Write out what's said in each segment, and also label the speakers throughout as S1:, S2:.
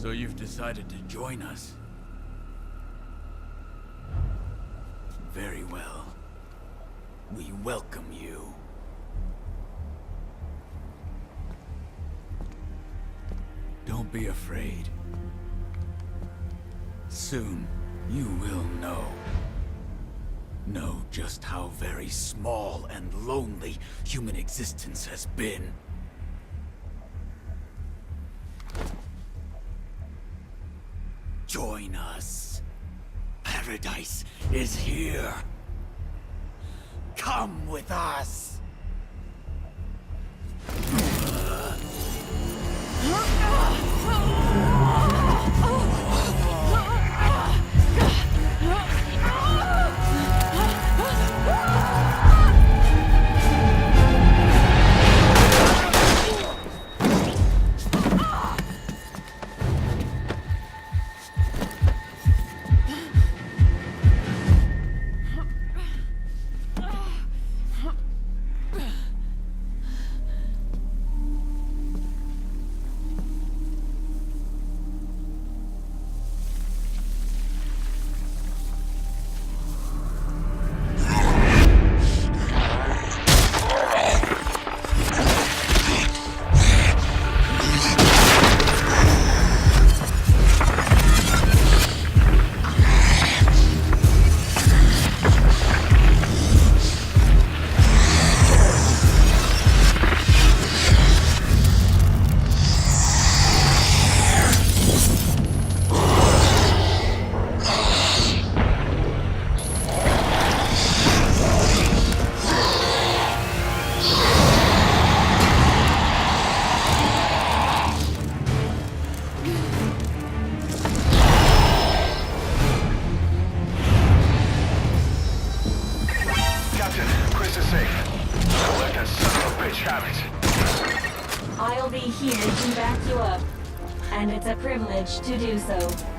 S1: So you've decided to join us? Very well. We welcome you. Don't be afraid. Soon, you will know. Know just how very small and lonely human existence has been. Join us. Paradise is here. Come with us.
S2: I'll be here to back you up, and it's a privilege to do so.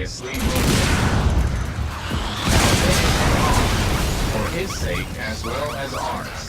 S3: previously moved. Now they are off, for his sake as well as ours.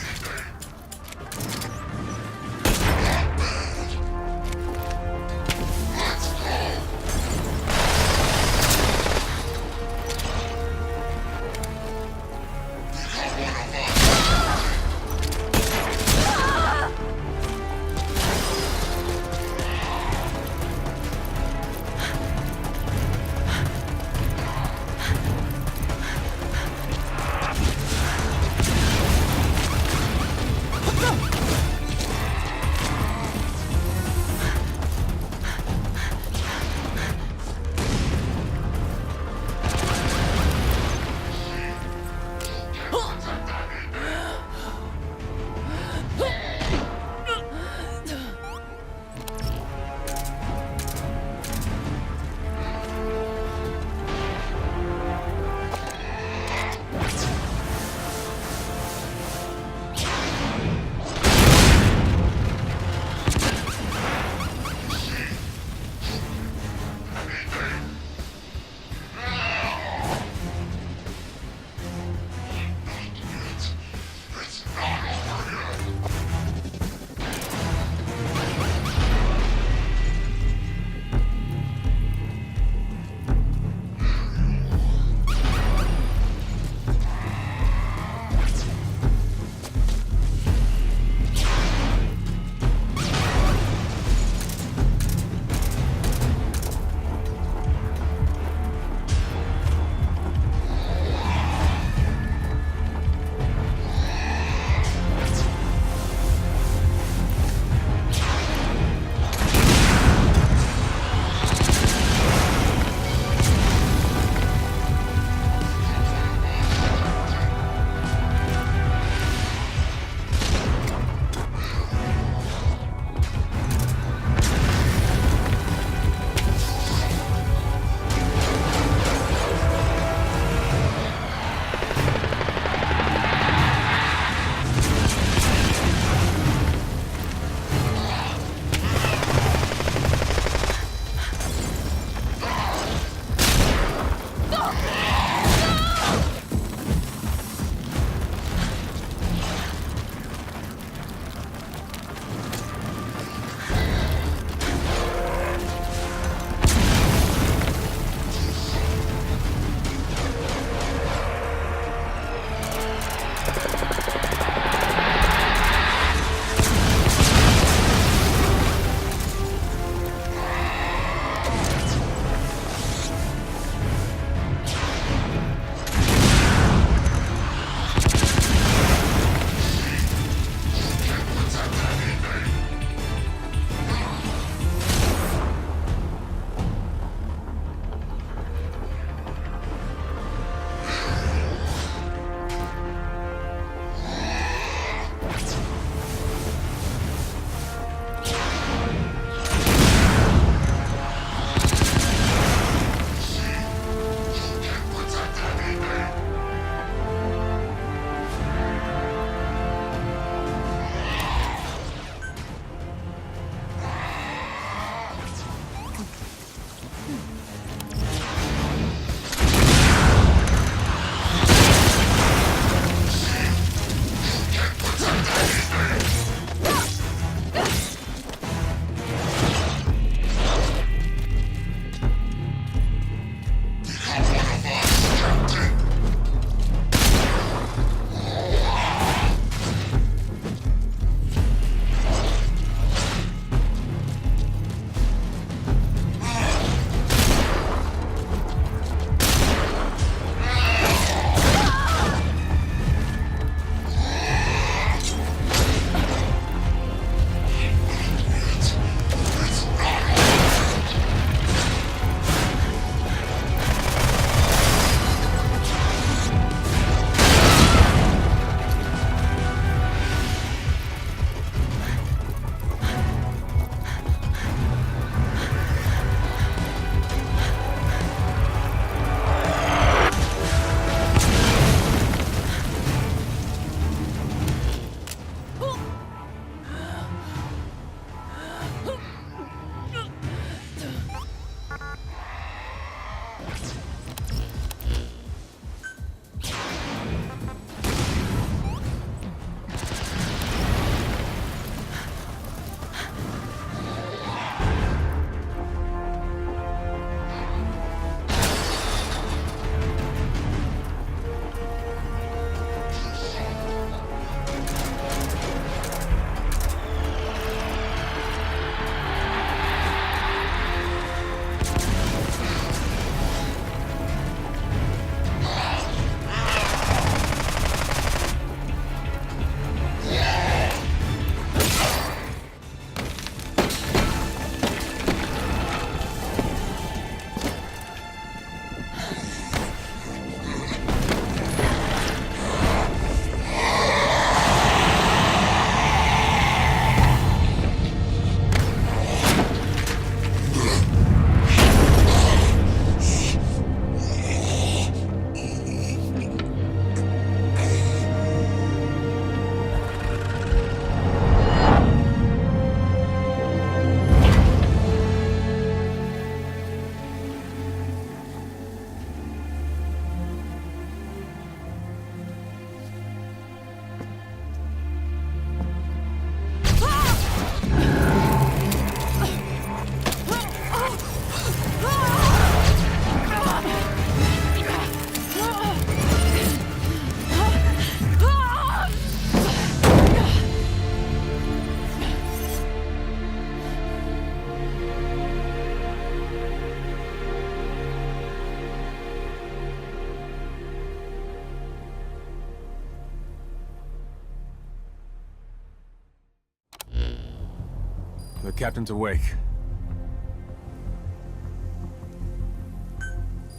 S4: The captain's awake.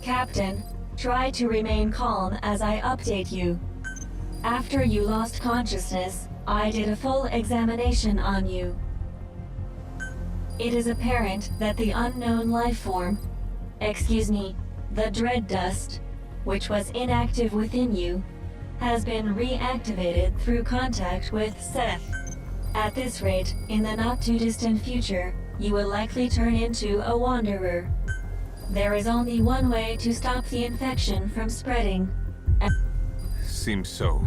S2: Captain, try to remain calm as I update you. After you lost consciousness, I did a full examination on you. It is apparent that the unknown life form, the dread dust, which was inactive within you, has been reactivated through contact with Seth. At this rate, in the not-too-distant future, you will likely turn into a wanderer. There is only one way to stop the infection from spreading.
S4: Seems so.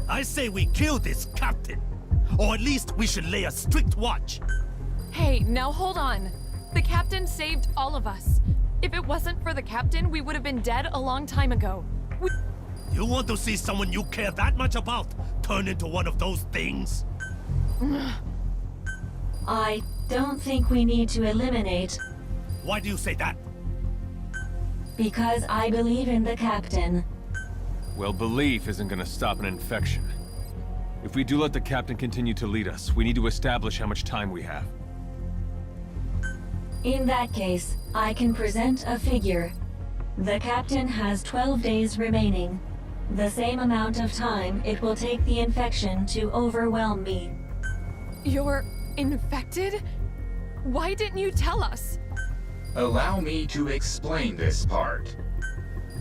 S5: I say we kill this captain. Or at least we should lay a strict watch.
S6: Hey, now hold on. The captain saved all of us. If it wasn't for the captain, we would have been dead a long time ago.
S5: You want to see someone you care that much about turn into one of those things?
S2: I don't think we need to eliminate,
S5: Why do you say that?
S2: because I believe in the captain.
S4: Well, belief isn't gonna stop an infection. If we do let the captain continue to lead us, we need to establish how much time we have.
S2: In that case, I can present a figure. The captain has 12 days remaining. The same amount of time it will take the infection to overwhelm me.
S6: You're infected? Why didn't you tell us?
S3: Allow me to explain this part.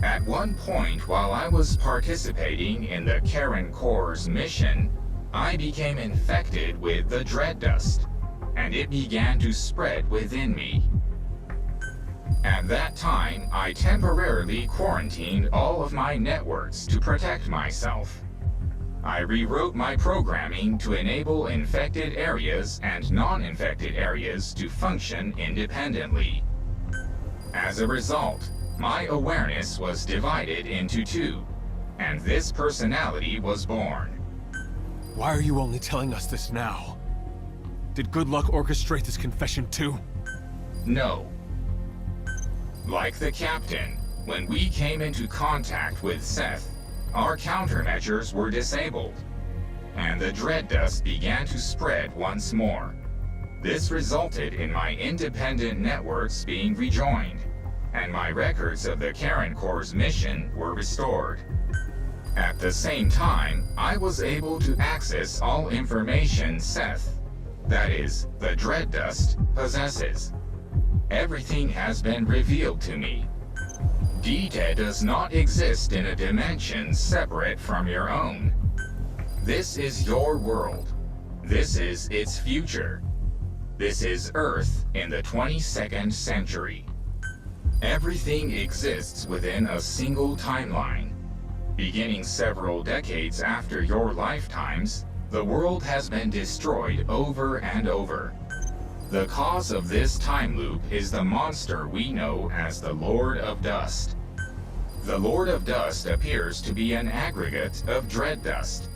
S3: At one point, while I was participating in the Karen Corps' mission, I became infected with the dread dust, and it began to spread within me. At that time, I temporarily quarantined all of my networks to protect myself. I rewrote my programming to enable infected areas and non-infected areas to function independently. As a result, my awareness was divided into two, and this personality was born.
S4: Why are you only telling us this now? Did Good Luck orchestrate this confession too?
S3: No. Like the captain, when we came into contact with Seth, our countermeasures were disabled, and the dread dust began to spread once more. This resulted in my independent networks being rejoined, and my records of the Karen Corps' mission were restored. At the same time, I was able to access all information Seth, that is, the dread dust, possesses. Everything has been revealed to me. Dita does not exist in a dimension separate from your own. This is your world. This is its future. This is Earth in the 22nd century. Everything exists within a single timeline. Beginning several decades after your lifetimes, the world has been destroyed over and over. The cause of this time loop is the monster we know as the Lord of Dust. The Lord of Dust appears to be an aggregate of dread dust.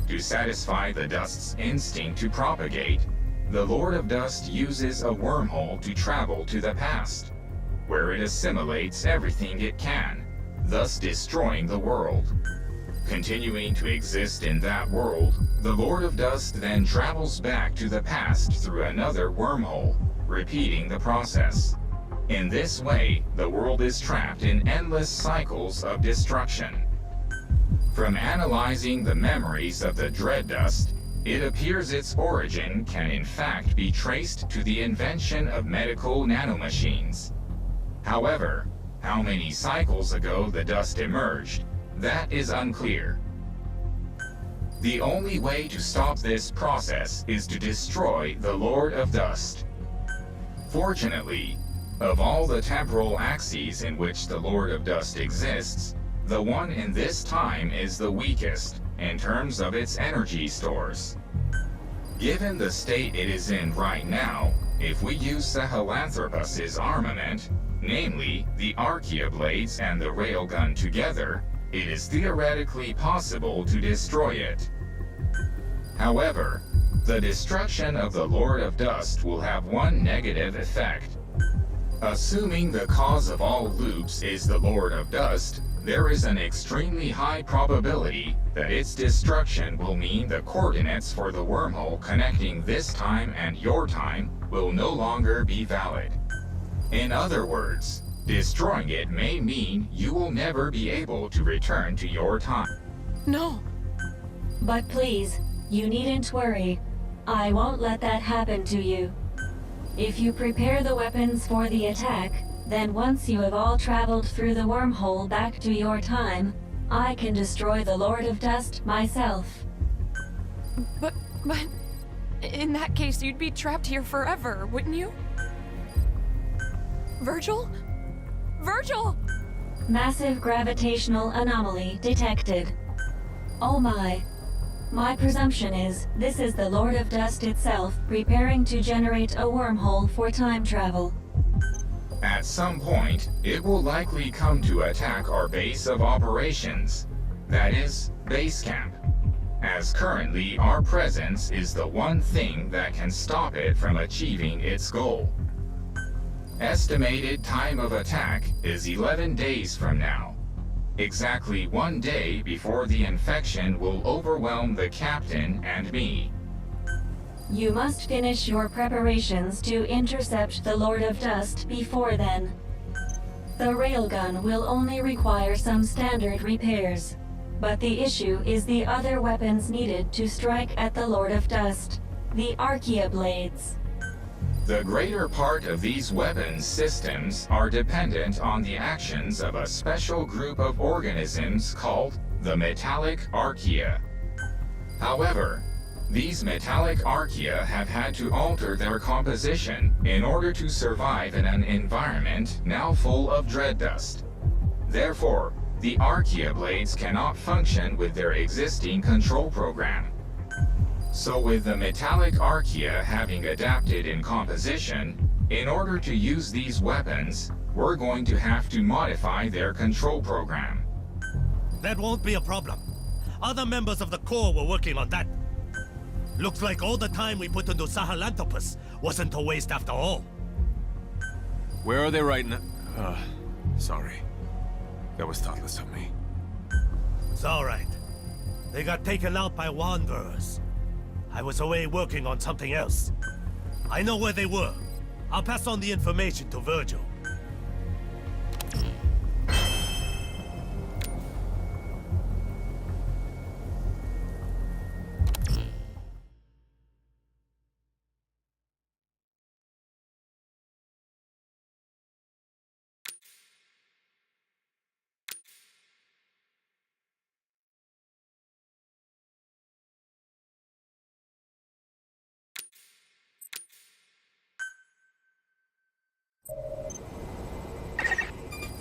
S3: To satisfy the dust's instinct to propagate, the Lord of Dust uses a wormhole to travel to the past, where it assimilates everything it can, thus destroying the world. Continuing to exist in that world, the Lord of Dust then travels back to the past through another wormhole, repeating the process. In this way, the world is trapped in endless cycles of destruction. From analyzing the memories of the dread dust, it appears its origin can in fact be traced to the invention of medical nanomachines. However, how many cycles ago the dust emerged, that is unclear. The only way to stop this process is to destroy the Lord of Dust. Fortunately, of all the temporal axes in which the Lord of Dust exists, the one in this time is the weakest in terms of its energy stores. Given the state it is in right now, if we use Sahelanthropus's armament, namely the Archaea blades and the railgun together, it is theoretically possible to destroy it. However, the destruction of the Lord of Dust will have one negative effect. Assuming the cause of all loops is the Lord of Dust, there is an extremely high probability that its destruction will mean the coordinates for the wormhole connecting this time and your time will no longer be valid. In other words, destroying it may mean you will never be able to return to your time.
S6: No.
S2: But please, you needn't worry. I won't let that happen to you. If you prepare the weapons for the attack, then once you have all traveled through the wormhole back to your time, I can destroy the Lord of Dust myself.
S6: But, in that case, you'd be trapped here forever, wouldn't you? Virgil? Virgil!
S2: Massive gravitational anomaly detected. Oh my. My presumption is, this is the Lord of Dust itself preparing to generate a wormhole for time travel.
S3: At some point, it will likely come to attack our base of operations. That is, base camp. As currently, our presence is the one thing that can stop it from achieving its goal. Estimated time of attack is 11 days from now. Exactly 1 day before the infection will overwhelm the captain and me.
S2: You must finish your preparations to intercept the Lord of Dust before then. The railgun will only require some standard repairs, but the issue is the other weapons needed to strike at the Lord of Dust, the Archaea blades.
S3: The greater part of these weapons systems are dependent on the actions of a special group of organisms called the Metallic Archaea. However, these metallic archaea have had to alter their composition in order to survive in an environment now full of dread dust. Therefore, the archaea blades cannot function with their existing control program. So with the metallic archaea having adapted in composition, in order to use these weapons, we're going to have to modify their control program.
S5: That won't be a problem. Other members of the Corps were working on that. Looks like all the time we put into Sahelanthropus wasn't a waste after all.
S4: Where are they right now? Sorry. That was thoughtless of me.
S5: It's alright. They got taken out by Wanderers. I was away working on something else. I know where they were. I'll pass on the information to Virgil.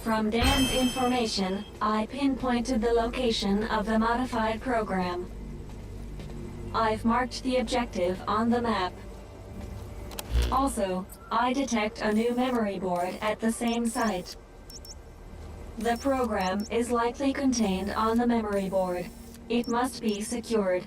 S2: From Dan's information, I pinpointed the location of the modified program. I've marked the objective on the map. Also, I detect a new memory board at the same site. The program is likely contained on the memory board. It must be secured.